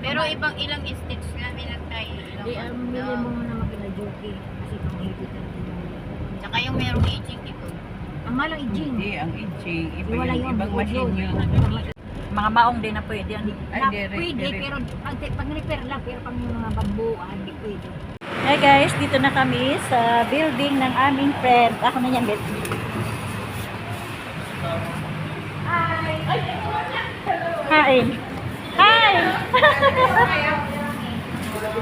Pero ibang ilang stitch lang ilang tayo. Ang mili mo na makina-jockey. Kasi pang-higit na Tsaka yung merong aging ito. ang malang i-gin. Hindi, ang itching. Iba Wala yung yun, ibang bukod machine yun. yun. Mga maong din na pwede. Ay, direct, Pwede, direct. pero pag repair lang, pero pag yung mga bambuan, hindi pwede. Hey guys, dito na kami sa building ng aming friend. Ako na yan, Bet. Hi! Hi!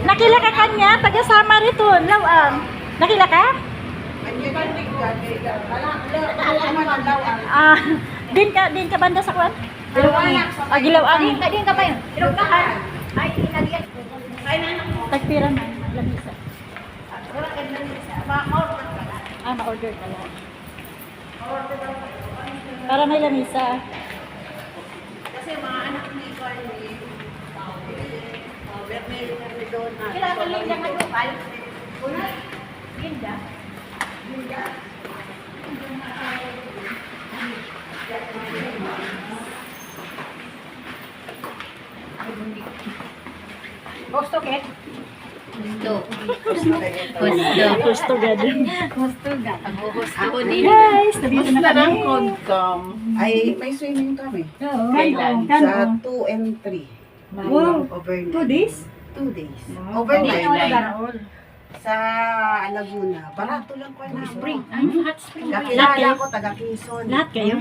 Nakila ka kanya, taga-sama rito, lawang. Nakila ka? Ah, din ka banda sa kwan? Ah, Gilawang. Din ka pa yun. Ilonggahan. Ay, inalian. Tagpira na, lamisa. Ah, ma-order ka lang. Para may lamisa. Kasi mga anak ni Carly, Bernil doon na. Kailangan ka linda nga lokal. Una, linda. Gusto, Ket? Gusto. Gusto gano'n. Gusto, Gat. Ang gusto ko din. Guys, nandito na kami. Ay, may swimming kami. Oo. Kailan? Sa 2 and 3. Wow. Overnight. 2 days? 2 days. Wow. Overnight. Overnight. Sa Laguna. Barato lang ko na. Spring. Ay, Hot spring. Kakilala ko, taga Quezon. Lahat kayo?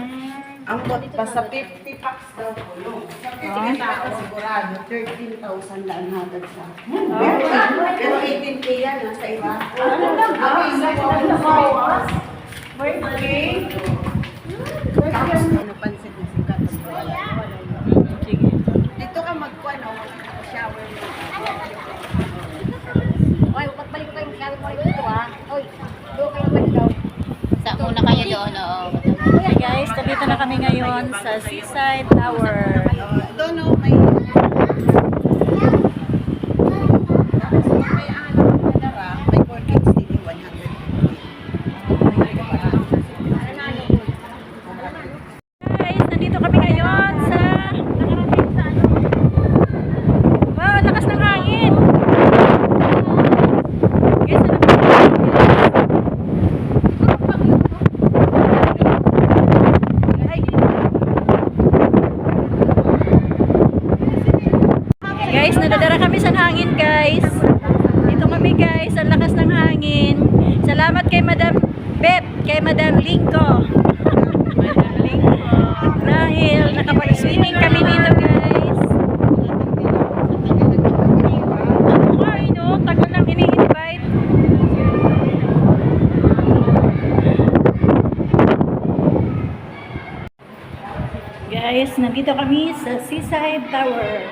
Ang bot pa sa 50 packs daw ko. No? Sa 50 packs sigurado, 13,000 lang hatag sa akin. Pero 18K yan, nasa iba. Tapos ano, pansit na sikat. Sige. Dito ka magkuhan, shower mo. Oy, pagbalik ko kayo, sabi mo dito ha. Oy, doon kayo ba daw? Sa muna kayo doon, oo. Hey guys, nandito na kami ngayon sa Seaside Tower. Doon no, may... Tapos may anak na dara, may 4 kids din, 100. Guys, nandito kami ngayon sa... Wow, ang lakas ng hangin! Guys, guys, nadadara kami sa hangin guys. Dito kami guys, ang lakas ng hangin. Salamat kay Madam Bet, kay Madam Lingko. Dahil nakapag-swimming kami dito guys. Ay no, tagal lang ini-invite. Guys, nandito kami sa Seaside Tower.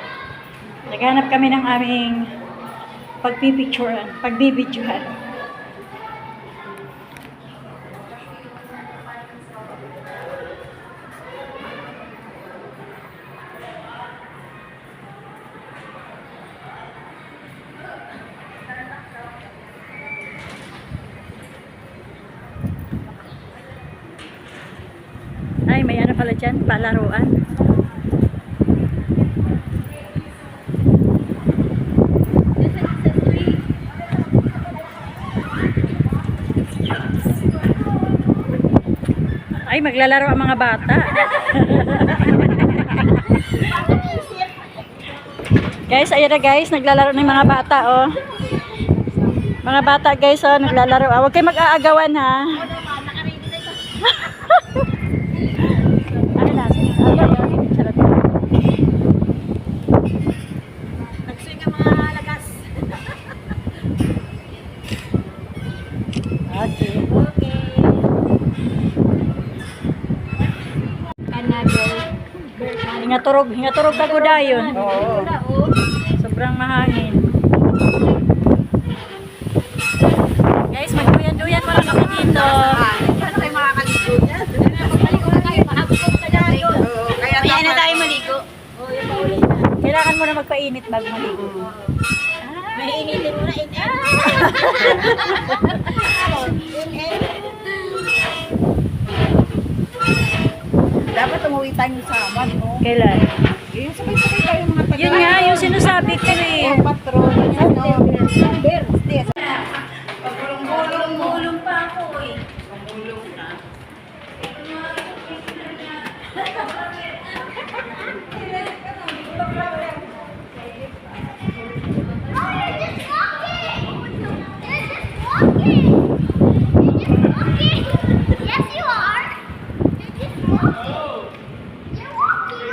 Naghanap kami ng aming pagbibidyohan. Ay, may ano pala dyan, palaruan. Ay, maglalaro ang mga bata. Guys, ayan na guys, naglalaro ng mga bata, oh. Mga bata guys, oh, naglalaro. Ah, huwag kayo mag-aagawan, ha. Ano na? Sarap. Nagswing ang mga lagas. Okay. Okay. Another. Hingaturog ka gudayon. Oo. Sobrang mahangin. Guys, magduyan-duyan mo lang kami dito. Ano kayo makakaligo niya? Maligo na tayo, mahagpot na tayo. Oo, kaya May na dapat... tayo maligo. Kailangan mo na magpainit bago maligo. May initin mo na Dapat umuwi tayo sa aman, no? Kailan? Yung sabay-sabay tayo mga Yun nga, yung sinasabi ko eh. Patron. Ano? Gulong pa ako eh. Yes, you are. You're just walking. You're walking.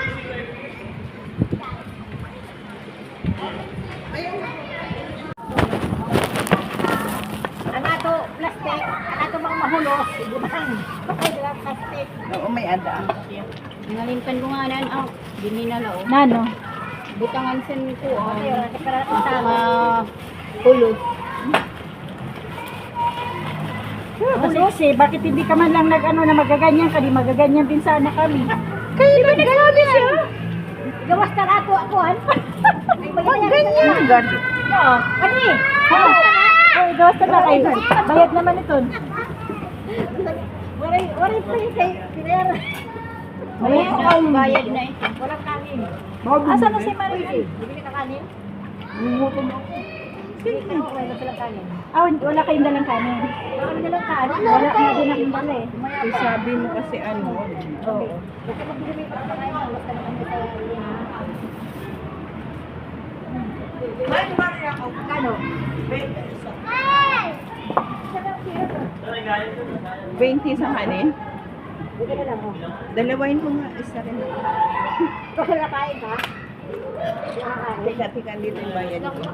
Ano to, plastic? Ano to mga mahulos? Ibutang. Bakit sila plastic? Oo, may ada. Nalimpan ko nga nan ang dininala o. Nano? Butangan sa ko Okay, ang wala ka para mga tama. pulot. Kasi bakit hindi ka man lang nag-ano na magaganyan ka, di magaganyan din sana kami. Kayo ba nagsabi siya? Gawas ka na ako, han? Ganyan. Oo. Ano eh? Oh, gawas na kayo. Bayad naman ito. Waray pa yung kay Pinera. Bayad na eh. Walang kanin. Asan na si Marie? Bibili ka kanin? Sige. Wala silang kanin. Ah, wala kayong dalang kanin. Wala silang kanin. Wala nga din akong dala eh. Sabi mo kasi ano. Oo. Basta magbili ka pa kain. Wala ka naman sa Kano? 20 sa kanin. Bigyan na lang mo. Dalawain mo nga, isa rin. Kung nakain ka? Nakakain. Teka, dito yung bayad ko.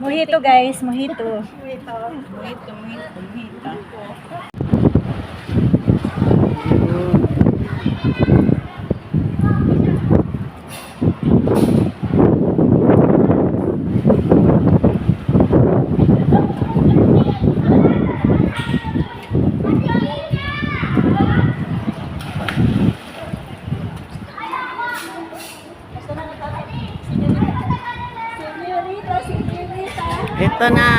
Mojito guys, mojito. Mojito. Ito na.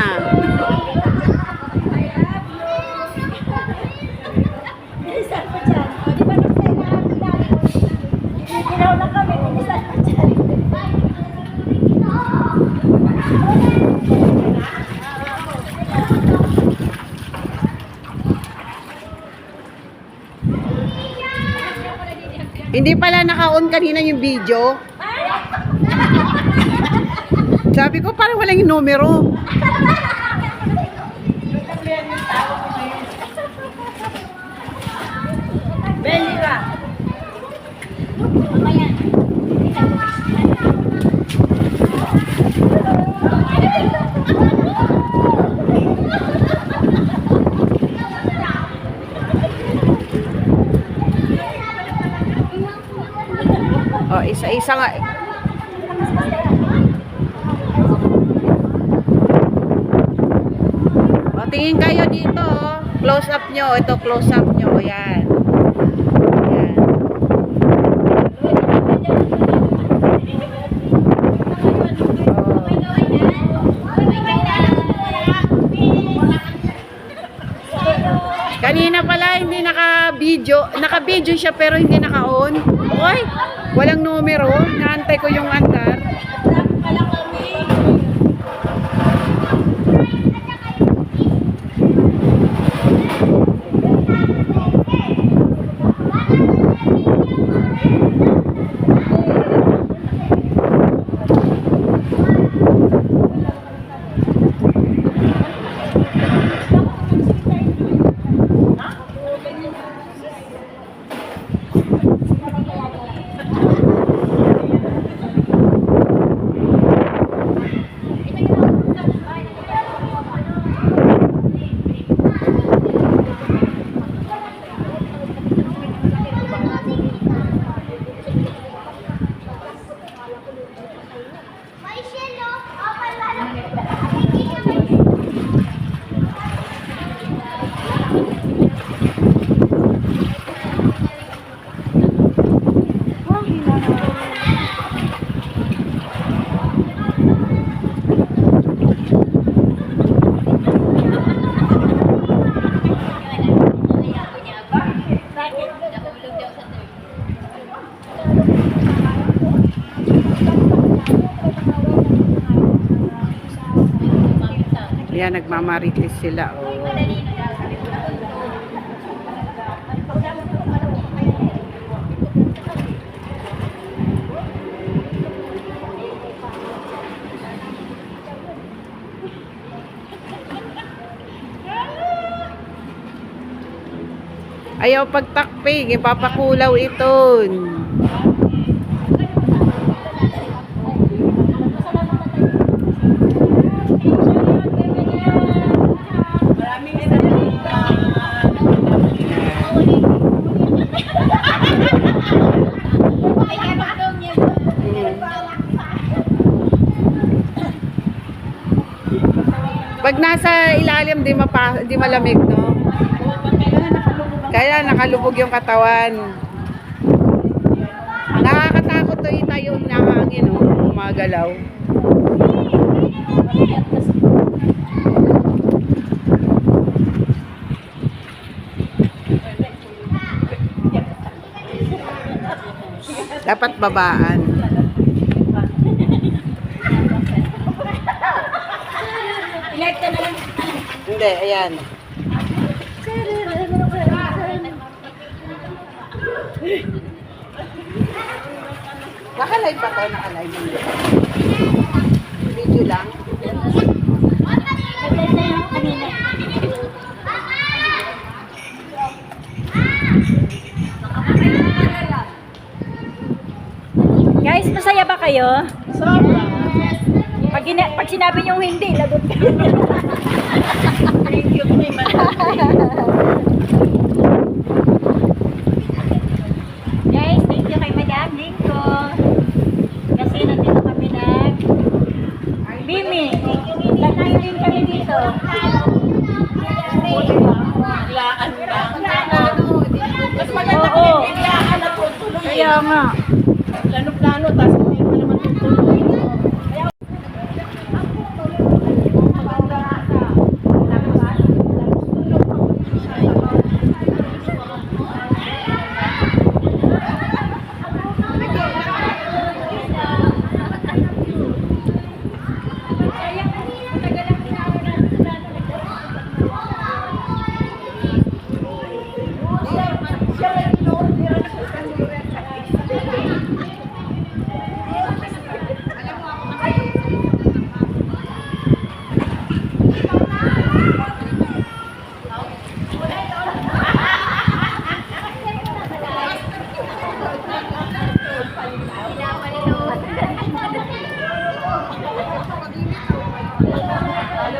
Bilisan pa dyan. O, di ba nung sa'yo na kami dali? Ginaw na kami, bilisan pa dyan. Hindi pala naka-on kanina yung video. Sabi ko parang walang yung numero. Beli ka. Oh, isa-isa nga. O, tingin kayo dito. Oh. Close up nyo. Ito, close up nyo. Yan. Yan. Kanina pala hindi naka-video. Naka-video siya pero hindi naka-on. Okay? Walang numero. Naantay ko yung andar. Ayan, nagmamarites sila. Oh. Ayaw pagtakpig, ipapakulaw ito. Pag nasa ilalim, di malamig, no? Kaya nakalubog yung katawan. Nakakatakot to itayo na hangin, no? Umagalaw. Dapat babaan. Hindi, ayan. Nakalive ba ito? Nakalive hindi. Video lang. Guys, masaya ba kayo? Sobra. Pag sinabi niyo hindi, lagot kayo. Thank you, may Guys, thank you kay Madam Linko. Kasi nandito kami Mimi, nagtayo din kami dito. Biglaan lang. Mas maganda Oo. kung biglaan na po tuloy. Kaya nga. Plano-plano, tapos hindi pa naman tutuloy.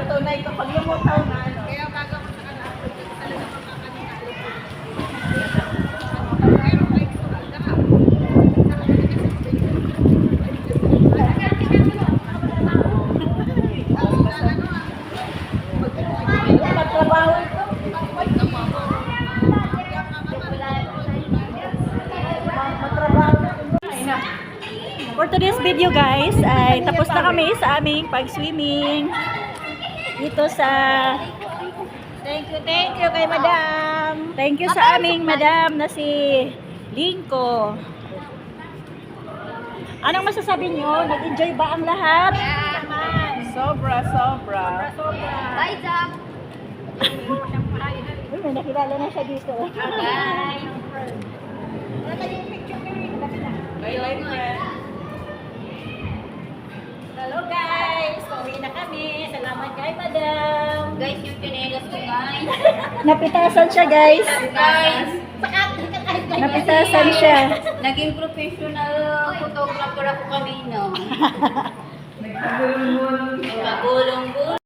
Tunay kapag lumutaw na ano. Kaya bago ko sa kanila. Magtrabaho ito. For today's video guys, ay tapos na kami sa aming pag-swimming. Dito sa Thank you kay Madam. Thank you sa aming madam na si Linko. Anong masasabi nyo? Nag-enjoy ba ang lahat? Sobra. Bye, Jack. Uy, may nakilala na siya dito. Bye. Bye, friend. Hello guys! Pauwi na kami. Salamat kay madam. Guys, yung chinelas ko, guys. Napitasan siya guys. Guys, Napitasan siya. naging professional photographer ako kanina. Magulong-gulong.